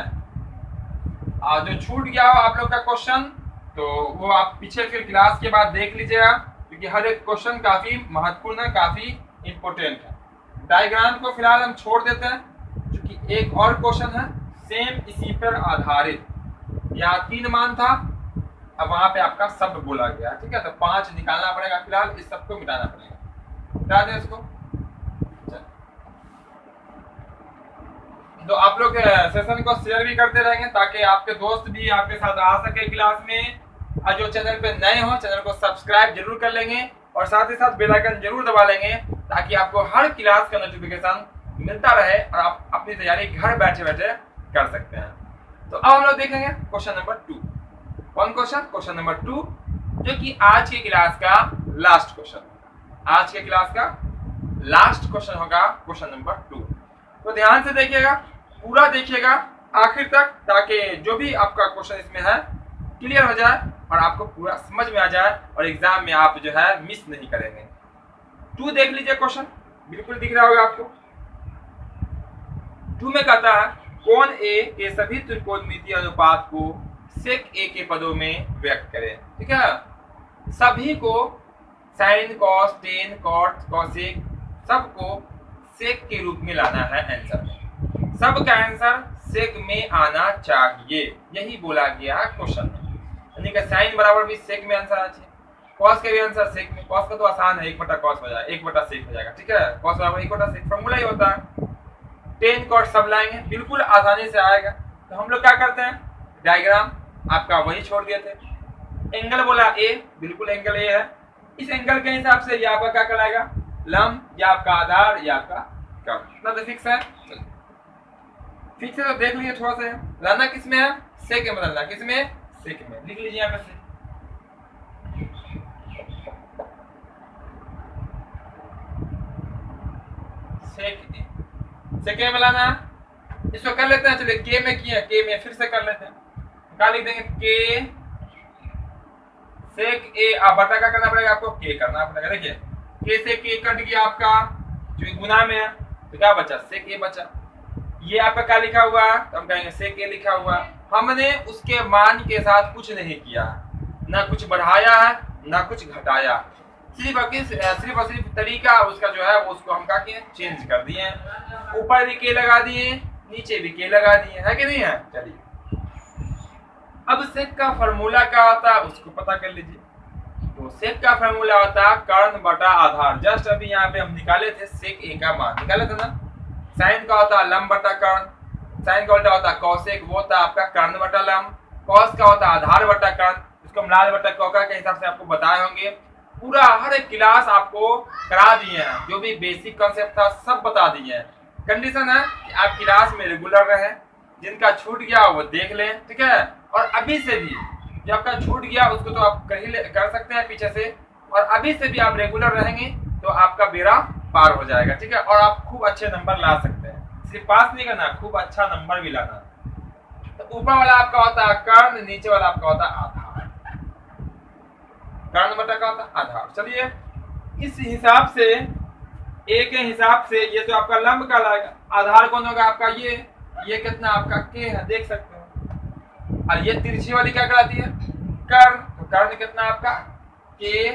Speaker 1: और जो छूट गया हो आप लोग का क्वेश्चन तो वो आप पीछे फिर क्लास के बाद देख लीजिएगा, क्योंकि हर एक क्वेश्चन काफी महत्वपूर्ण है, काफी इंपोर्टेंट है। डायग्राम को फिलहाल हम छोड़ देते हैं क्योंकि एक और क्वेश्चन है सेम इसी पर आधारित। यहाँ 3 मान था, अब वहां पे आपका शब्द बोला गया, ठीक है। तो 5 निकालना पड़ेगा, फिलहाल इस सबको मिटाना पड़ेगा। मिटा दें इसको। तो आप लोग सेशन को शेयर भी करते रहेंगे ताकि आपके दोस्त भी आपके साथ आ सके क्लास में। और जो चैनल पे नए हो चैनल को सब्सक्राइब जरूर कर लेंगे और साथ ही साथ बेल आइकन जरूर दबा लेंगे ताकि आपको हर क्लास का नोटिफिकेशन मिलता रहे और आप अपनी तैयारी घर बैठे बैठे कर सकते हैं। तो अब हम लोग देखेंगे क्वेश्चन नंबर 2। कौन क्वेश्चन? क्वेश्चन नंबर 2, जो कि आज की क्लास का लास्ट क्वेश्चन। आज के क्लास का लास्ट क्वेश्चन होगा क्वेश्चन नंबर 2। तो ध्यान से देखिएगा, पूरा देखिएगा आखिर तक, ताकि जो भी आपका क्वेश्चन इसमें है क्लियर हो जाए और आपको पूरा समझ में आ जाए और एग्जाम में आप जो है मिस नहीं करेंगे। 2 देख लीजिए क्वेश्चन, बिल्कुल दिख रहा होगा आपको। 2 में कहता है कोण ए के सभी त्रिकोणमितीय अनुपात को सेक ए के पदों में व्यक्त करें, ठीक है। सभी को sine cos tan cot cosec सबको सेक के रूप में लाना है आंसर में। सबका आंसर सेक में आना चाहिए, यही बोला गया है क्वेश्चन में। यानी कि साइन बराबर भी सेक में आंसर आ चाहिए, कॉस के भी आंसर सेक में। कॉस का तो आसान है, 1 बटा कॉस हो जाएगा, 1 बटा सेक हो जाएगा, ठीक है। कॉस बराबर 1 बटा सेक फॉर्मूला ही होता है। टेन कॉट सब लाएंगे, बिल्कुल आसानी से आएगा। तो हम लोग क्या करते हैं, डायग्राम आपका वही छोड़ दिए थे। एंगल बोला ए, बिल्कुल एंगल ए है। इस एंगल के हिसाब से ये आपका क्या कहलाएगा? लंब, या आपका आधार, या आपका कर्ण। इतना तो फिक्स है, फिक्स है। तो देख लीजिए थोड़ा सा लाना किस में है? सेक में बदलना, किस में? सेक में। लिख लीजिए यहाँ पे से सेक में लाना। इसको कर लेते हैं, चलिए के में किया, के में फिर से कर लेते हैं। क्या लिख देंगे? के सेक ए। अब बटा का करना पड़ेगा आपको, के करना पड़ेगा। देखिए के से के कट गया आपका, जो गुना में है, तो क्या बचा? सेक ए बचा। ये आपका क्या लिखा हुआ है? तो हम कहेंगे सेक ए लिखा हुआ। हमने उसके मान के साथ कुछ नहीं किया, ना कुछ बढ़ाया है ना कुछ घटाया, सिर्फ और सिर्फ तरीका उसका जो है वो उसको हम क्या किए, चेंज कर दिए हैं। ऊपर भी के लगा दिए, नीचे भी के लगा दिए, है कि नहीं है। चलिए अब सेक का फार्मूला क्या होता है उसको पता कर लीजिए। तो सेक का फार्मूला होता है कर्ण बटा आधार। जस्ट अभी यहाँ पे हम निकाले थे सेक ए का मान निकाले थे ना। साइन का होता है लंब बटा कर्ण, साइन का उल्टा होता है कौसेक, वो होता है आपका कर्ण बटा लंब। कॉस का होता है आधार बटा कर्ण, उसको हम लाल बटा कौका के हिसाब से आपको बताए होंगे। पूरा हर एक क्लास आपको करा दिए हैं, जो भी बेसिक कॉन्सेप्ट था सब बता दिए हैं। कंडीशन है कि आप क्लास में रेगुलर रहें, जिनका छूट गया वो देख लें, ठीक है। और अभी से भी जो आपका छूट गया उसको तो आप कर सकते हैं पीछे से, और अभी से भी आप रेगुलर रहेंगे तो आपका बेड़ा पार हो जाएगा, ठीक है। और आप खूब अच्छे नंबर ला सकते हैं, सिर्फ पास नहीं करना, खूब अच्छा नंबर भी लाना। तो ऊपर वाला आपका होता है कर्ण, नीचे वाला आपका होता है आधार। कर्ण बटा का होता है आधार। चलिए इस हिसाब से ए के हिसाब से ये तो आपका लंब का लाएगा, आधार कौन होगा आपका ये कितना आपका के है, देख सकते हो। और ये तिरछी वाली क्या कहलाती है, कर्ण। तो कर्ण कितना आपका के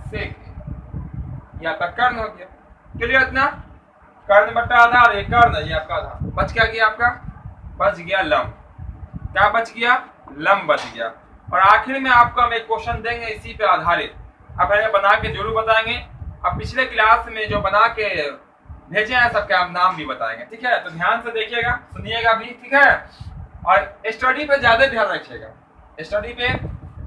Speaker 1: से ये आपका कर्ण हो गया। क्लियर इतना, कर्ण बटा आधार, ये कर्ण, ये आपका आधार। बच क्या गया आपका, बच गया लंब। क्या बच गया, लंब बच गया। और आखिर में आपको हम एक क्वेश्चन देंगे इसी पे आधारित, अब हमें बना के जरूर बताएंगे। अब पिछले क्लास में जो बना के भेजे हैं सबके हम नाम भी बताएंगे, ठीक है। तो ध्यान से देखिएगा, सुनिएगा भी, ठीक है। और स्टडी पे ज्यादा ध्यान रखिएगा, स्टडी पे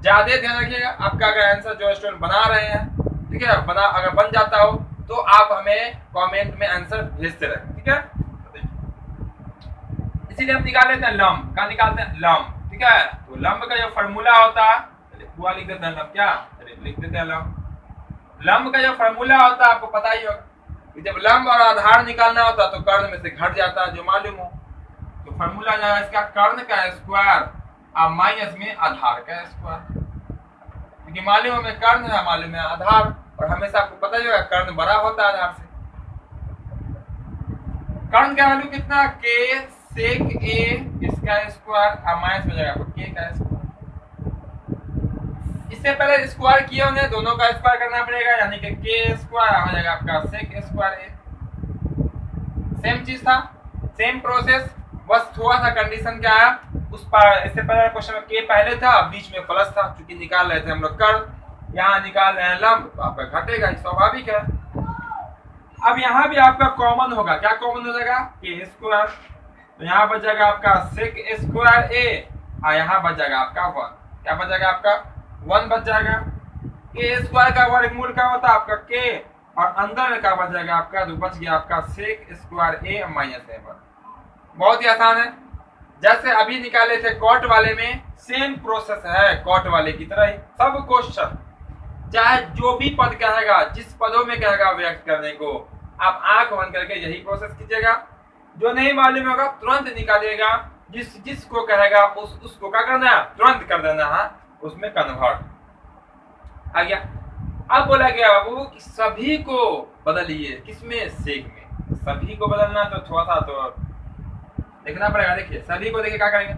Speaker 1: ज्यादा ध्यान रखिएगा। आपका अगर आंसर जो स्टूडेंट बना रहे हैं, ठीक है, अगर बन जाता हो तो आप हमें कमेंट में आंसर भेजते रहे, ठीक है। इसीलिए हम निकाल लेते हैं लंब का, निकालते हैं लंब, ठीक है। तो लंब का जो फार्मूला होता है, पूरा लिख देते हैं लंब, क्या लिख देते हैं लंब। लंब का जो फार्मूला होता है आपको पता ही होगा, जब लंब और आधार निकालना होता तो कर्ण में से घट जाता है, जो मालूम हो। तो फार्मूला जो है इसका कर्ण का स्क्वायर और माइनस में आधार का स्क्वायर, क्योंकि मालूम हमें कर्ण है, मालूम है आधार, और हमेशा आपको पता ही होगा कर्ण बड़ा होता है आधार से। कर्ण का वैल्यू कितना, के सेक ए इसका स्क्वायर और माइनस में जाएगा के का स्क्वायर। इससे पहले स्क्वायर किए होंगे, दोनों का स्क्वायर करना पड़ेगा, यानी कि के स्क्वायर हो जाएगा आपका सेक स्क्वायर ए। सेम चीज था, सेम प्रोसेस, बस थोड़ा सा कंडीशन क्या है उस पर। इससे पहले क्वेश्चन में के पहले था, बीच में प्लस था, क्योंकि निकाल रहे थे हम लोग कर्ण, यहाँ निकाल रहे हैं लंब, तो आपका घटेगा, स्वाभाविक है। अब यहाँ भी आपका कॉमन होगा, क्या कॉमन हो जाएगा, के स्क्वायर। तो यहाँ बच जाएगा आपका सेक स्क्वायर ए, और यहाँ बच जाएगा आपका 1। क्या बच जाएगा आपका 1 बच जाएगा। के स्क्वायर का वर्गमूल क्या होता है आपका के, और अंदर का बच जाएगा आपका, तो बच गया आपका सेक स्क्वायर ए माइनस ए 1। बहुत ही आसान है, जैसे अभी निकाले थे कॉट वाले में, सेम प्रोसेस है कॉट वाले की तरह ही। सब क्वेश्चन चाहे जो भी पद कहेगा, जिस पदों में कहेगा व्यक्त करने को, आप आंख बंद करके यही प्रोसेस कीजिएगा। जो नहीं मालूम होगा तुरंत निकालिएगा, जिसको कहेगा उसको क्या करना है, तुरंत कर देना है उसमें कन्वर्ट। आ गया। अब बोला गया बाबू कि सभी को बदलिए, किसमें, सेक में। सभी को बदलना तो थोड़ा सा तो देखना पड़ेगा। देखिए सभी को, देखिए क्या करेंगे,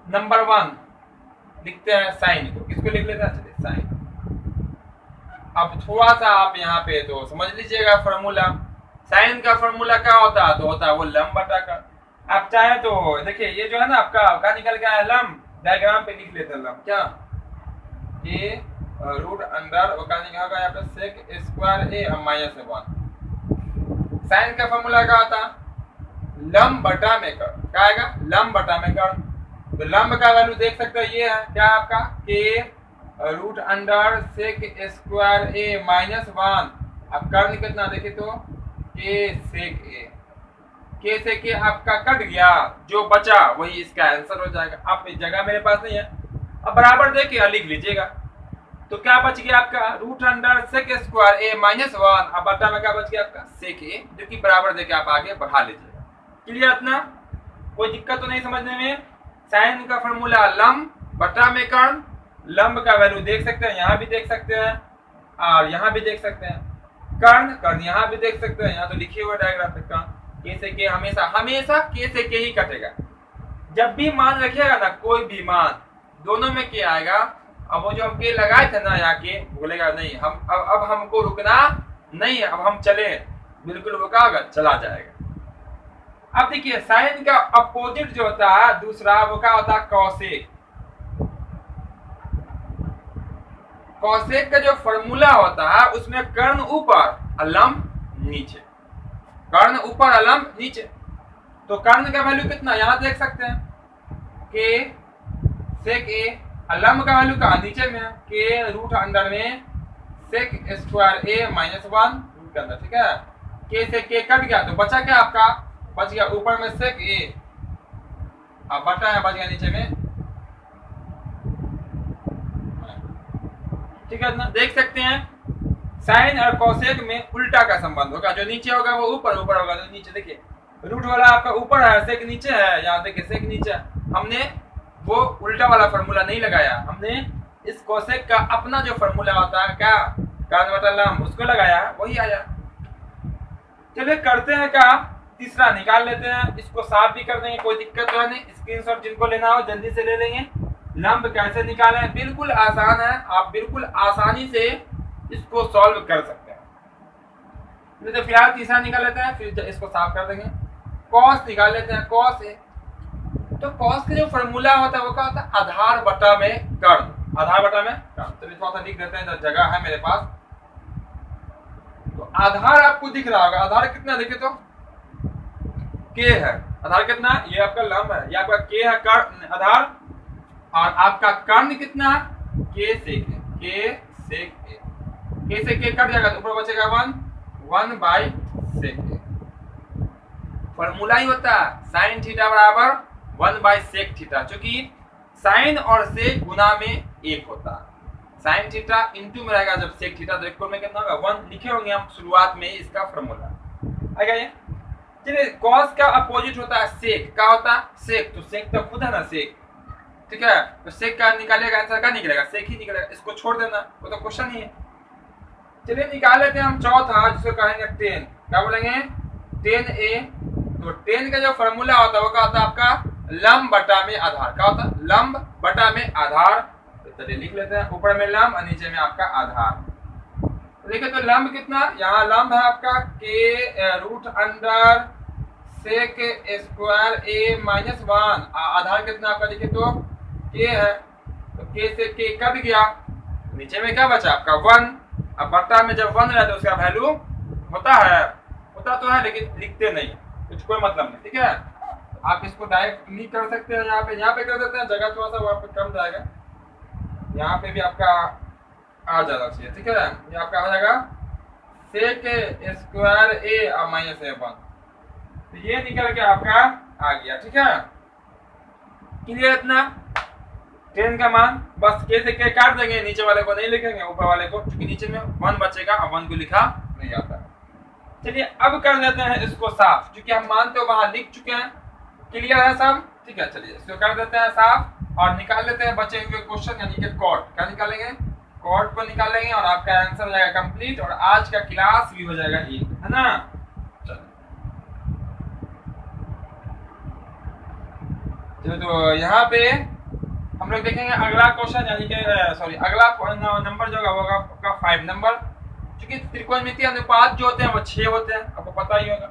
Speaker 1: नंबर 1 लिखते हैं साइन को, किसको लिख लेते हैं, चलिए साइन। अब थोड़ा सा आप यहाँ पे तो समझ लीजिएगा फार्मूला। साइन का फार्मूला क्या होता है, तो होता है वो लंब बटा का। आप चाहे तो देखिए ये जो है ना आपका क्या निकल गया है, लंब, डायग्राम पे लिख लेते हैं लंब, क्या ए रूट अंडर वो क्या निकल गया यहाँ पे सेक स्क्वायर ए माइनस 1। साइन का फार्मूला क्या होता है, लंब बटा में कर, क्या आएगा, लंब बटा में कर। तो लंब का वैल्यू देख सकते हो, ये है क्या आपका के रूट अंडर सेक स्क्वायर ए माइनस 1। अब कर्ण कितना देखे तो के सेक ए, के से के आपका कट गया, जो बचा वही इसका आंसर हो जाएगा। आप इस जगह मेरे पास नहीं है, अब बराबर देके लिख लीजिएगा। तो क्या बच गया आपका, रूट अंडर सेक स्क्वायर ए माइनस 1। अब बटा में क्या बच गया आपका, सेक ए, जो कि बराबर देके आप आगे बढ़ा लीजिएगा। क्लियर इतना, कोई दिक्कत तो नहीं समझने में। साइन का फॉर्मूला लंब बटा में कर्ण, लंब का वैल्यू देख सकते हैं, यहाँ भी देख सकते हैं और यहाँ भी देख सकते हैं। कर्ण, कर्ण यहाँ भी देख सकते हैं, यहाँ तो लिखे हुए डायग्राम पे कर्ण। के से के हमेशा हमेशा के से के ही कटेगा। जब भी मान रखिएगा ना, कोई भी मान, दोनों में के आएगा अब वो जो हम के लगाए थे ना यहाँ के, बोलेगा नहीं हम अब हमको रुकना नहीं है, अब हम चले, बिल्कुल वो क्या होगा, चला जाएगा। अब देखिए साइन का अपोजिट जो होता है दूसरा, वो क्या होता है, कॉसेक। कॉसेक का जो फॉर्मूला होता है उसमें कर्ण ऊपर और लंब नीचे, कर्ण ऊपर और लंब नीचे। तो कर्ण का वैल्यू कितना यहां देख सकते हैं, के सेक ए, और लंब का वैल्यू कहा, नीचे में, के रूट अंडर में सेक स्क्वायर ए माइनस 1 रूट के अंदर, ठीक है। के से के कट गया तो बचा क्या आपका, बच गया ऊपर में सेक ए, अब बटा है बच गया नीचे में, ठीक है ना। देख सकते हैं साइन और कोसेक में उल्टा का संबंध होगा, जो नीचे होगा वो ऊपर, ऊपर होगा तो नीचे। देखिए रूट वाला आपका ऊपर है, सेक नीचे है, यहाँ देखिए सेक नीचे है। हमने वो उल्टा वाला फॉर्मूला नहीं लगाया, हमने इस कोसेक का अपना जो फॉर्मूला होता है क्या, कर्ण बटा लंब, उसको लगाया, वही आया। चलिए करते हैं क्या, तीसरा निकाल लेते हैं, इसको साफ भी कर देंगे, कोई दिक्कत तो है नहीं। स्क्रीनशॉट जिनको लेना हो जल्दी से ले लेंगे। लंब कैसे निकालें, बिल्कुल आसान है, आप बिल्कुल आसानी से इसको सॉल्व कर सकते हैं। तो फिलहाल तीसरा निकाल लेते हैं, फिर इसको साफ कर देंगे। कॉस निकाल लेते हैं, कॉस है, तो कॉस का जो फॉर्मूला होता है वो क्या होता है, आधार बटा में कर्ण, आधार बटा में कर्ण। तो थोड़ा सा लिख देते हैं, जगह है मेरे पास। तो आधार आपको दिख रहा होगा, आधार कितना देखे तो के है, आधार कितना, ये आपका लंब है, ये आपका के है कर्ण आधार, और आपका कर्ण कितना, के सेक है, के सेक ए, के से के कट जाएगा तो ऊपर बचेगा 1 बाई सेक ए। फॉर्मूला ही होता है साइन थीटा बराबर 1 बाई सेक थीटा, क्योंकि साइन और सेक गुना में 1 होता है। साइन थीटा इंटू में रहेगा जब सेक थीटा, तो एक में कितना होगा 1 लिखे होंगे हम शुरुआत में, इसका फॉर्मूला आएगा ये। चलिए कॉस का अपोजिट होता है सेक, क्या होता है सेक, तो सेक तो खुद है ना सेक, ठीक है। तो सेक का निकालेगा आंसर क्या निकलेगा, सेक ही निकलेगा, इसको छोड़ देना, वो तो क्वेश्चन ही है। चलिए निकाल लेते हैं हम चौथा, जिसको कहेंगे 10, क्या बोलेंगे 10 ए। तो 10 का जो फॉर्मूला होता है वो क्या होता है आपका, लंब बटा में आधार, क्या होता है लंब बटा में आधार। तो चलिए लिख लेते हैं, ऊपर में लंब और नीचे में आपका आधार। तो देखिए तो लंब कितना, यहाँ लंब है आपका के रूट अंडर सेक स्क्वायर ए माइनस 1, आधार कितना आपका देखिए तो के है, तो के से के कट गया, नीचे में क्या बचा आपका 1। अब बट्टा में जब 1 रहता है तो उसका वैल्यू होता तो है लेकिन लिखते नहीं, कुछ कोई मतलब नहीं, ठीक है। आप इसको डायरेक्ट नहीं कर सकते हैं, यहाँ पे कर देते हैं, जगह थोड़ा सा वहाँ पे कम जाएगा, यहाँ पे भी आपका आ जाना चाहिए, ठीक है। ये आपका हो जाएगा सेक स्क्वायर ए और माइनस ए 1, तो ये निकल के आपका आ गया, ठीक है। क्लियर इतना 10 का मान, बस के से के काट देंगे, नीचे वाले को नहीं लिखेंगे, ऊपर वाले को, क्योंकि नीचे में 1 बचेगा और 1 को लिखा नहीं जाता। चलिए अब कर देते हैं इसको साफ, क्योंकि हम मानते हो वहां लिख चुके हैं, क्लियर है सब, ठीक है। चलिए इसको कर देते हैं साफ और निकाल लेते हैं बचे हुए क्वेश्चन, यानी कि कॉट, क्या निकालेंगे, कॉट को निकालेंगे और आपका आंसर हो जाएगा कंप्लीट, और आज का क्लास भी हो जाएगा एक, है ना। चलो तो यहाँ पे हम लोग देखेंगे अगला क्वेश्चन, यानी कि सॉरी अगला नंबर जो होगा आपका 5 नंबर, क्योंकि त्रिकोणमितीय अनुपात जो होते हैं वो 6 होते हैं, आपको पता ही होगा।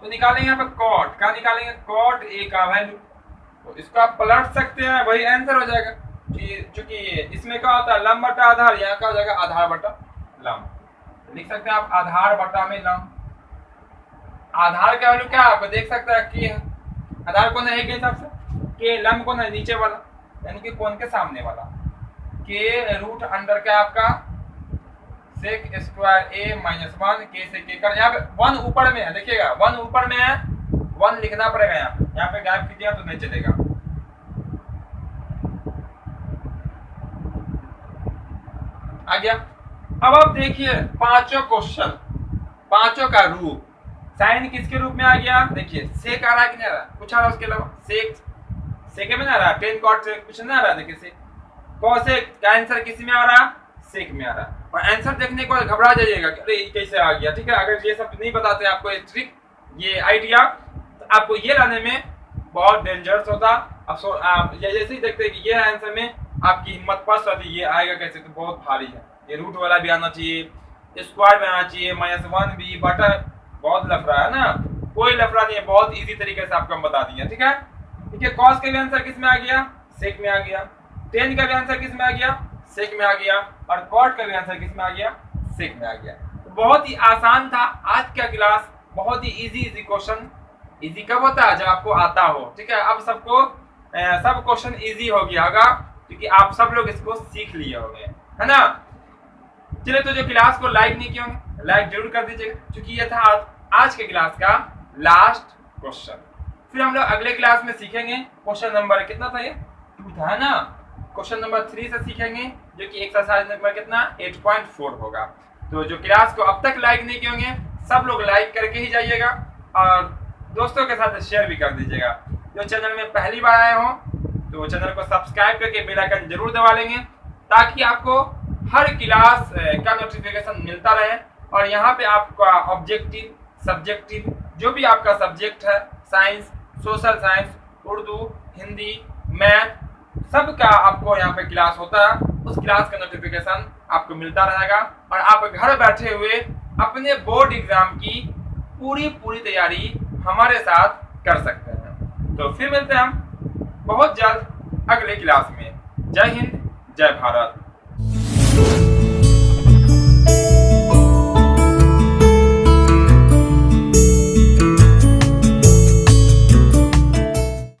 Speaker 1: तो निकालेंगे यहाँ पे कॉट, क्या निकालेंगे, कॉट ए का वैल्यू, तो इसको आप पलट सकते हैं, वही आंसर हो जाएगा। क्योंकि इसमें क्या होता है लंब बटा आधार, यहाँ का हो जाएगा आधार बटा लंब, तो लिख सकते हैं आप आधार बटा में लंब। आधार का वैल्यू क्या आपको देख सकते हैं कि आधार कौन है, एक हिसाब से के, लंब कौन है नीचे वाला, यानी कि कौन के सामने वाला, के रूट अंडर का आपका सेक स्क्वायर ए माइनस 1, के से के कर, यहाँ पे 1 ऊपर में है, देखिएगा 1 ऊपर में है, 1 लिखना पड़ेगा यहाँ पे गायब कीजिएगा तो नहीं चलेगा। आ गया। अब आप देखिए पांचों क्वेश्चन, पांचों का रूप, साइन किसके रूप में आ गया, देखिए सेक आ रहा है कि नहीं आ रहा, कुछ आ रहा है उसके अलावा, सेक में ना आ रहा, 10 कॉट से कुछ ना आ रहा, देखिए सेक, कोसेक का आंसर किस में आ रहा, सेक में आ रहा। और आंसर देखने के बाद घबरा जाइएगा कि अरे कैसे आ गया, ठीक है। अगर ये सब नहीं बताते आपको ये ट्रिक, ये आइडिया, तो आपको ये लाने में बहुत डेंजरस होता। अब जैसे ही देखते हैं कि ये आंसर में आपकी हिम्मत पस्त होती है ये आएगा कैसे, तो बहुत भारी है। ये रूट वाला भी आना चाहिए, स्क्वायर भी आना चाहिए, -1 भी, बटा, बहुत लफड़ा है ना, कोई लफड़ा नहीं है, बहुत इजी तरीके से आपको हम बता दिए। ठीक है, ठीक है। कॉस का भी आंसर किस में आ गया, सेक में आ गया। टेन का भी आंसर किस में आ गया, सेक में आ गया। और कॉट का भी आंसर किस में आ गया, सेक में आ गया। तो बहुत ही आसान था आज का क्लास, बहुत ही इजी क्वेश्चन। इजी कब होता है, जब आपको आता हो। ठीक है, अब सबको सब क्वेश्चन इजी हो गया होगा क्योंकि आप सब लोग इसको सीख लिए होंगे, है ना। चलिए, तो जो क्लास को लाइक नहीं किए होंगे, लाइक जरूर कर दीजिएगा क्योंकि ये था आज के क्लास का लास्ट क्वेश्चन। फिर हम लोग अगले क्लास में सीखेंगे क्वेश्चन नंबर कितना था, ये 2 था, है ना। क्वेश्चन नंबर 3 से सीखेंगे जो कि एक्सरसाइज नंबर कितना 8.4 होगा। तो जो क्लास को अब तक लाइक नहीं किए होंगे सब लोग लाइक करके ही जाइएगा और दोस्तों के साथ शेयर भी कर दीजिएगा। जो चैनल में पहली बार आए हो तो चैनल को सब्सक्राइब करके बेल आइकन जरूर दबा लेंगे ताकि आपको हर क्लास का नोटिफिकेशन मिलता रहे। और यहाँ पे आपका ऑब्जेक्टिव, सब्जेक्टिव, जो भी आपका सब्जेक्ट है, science, social science, Urdu, Hindi, math, सबका आपको यहाँ पे क्लास होता है। उस क्लास का नोटिफिकेशन आपको मिलता रहेगा और आप घर बैठे हुए अपने बोर्ड एग्जाम की पूरी तैयारी हमारे साथ कर सकते हैं। तो फिर मिलते हैं हम बहुत जल्द अगले क्लास में। जय हिंद, जय भारत।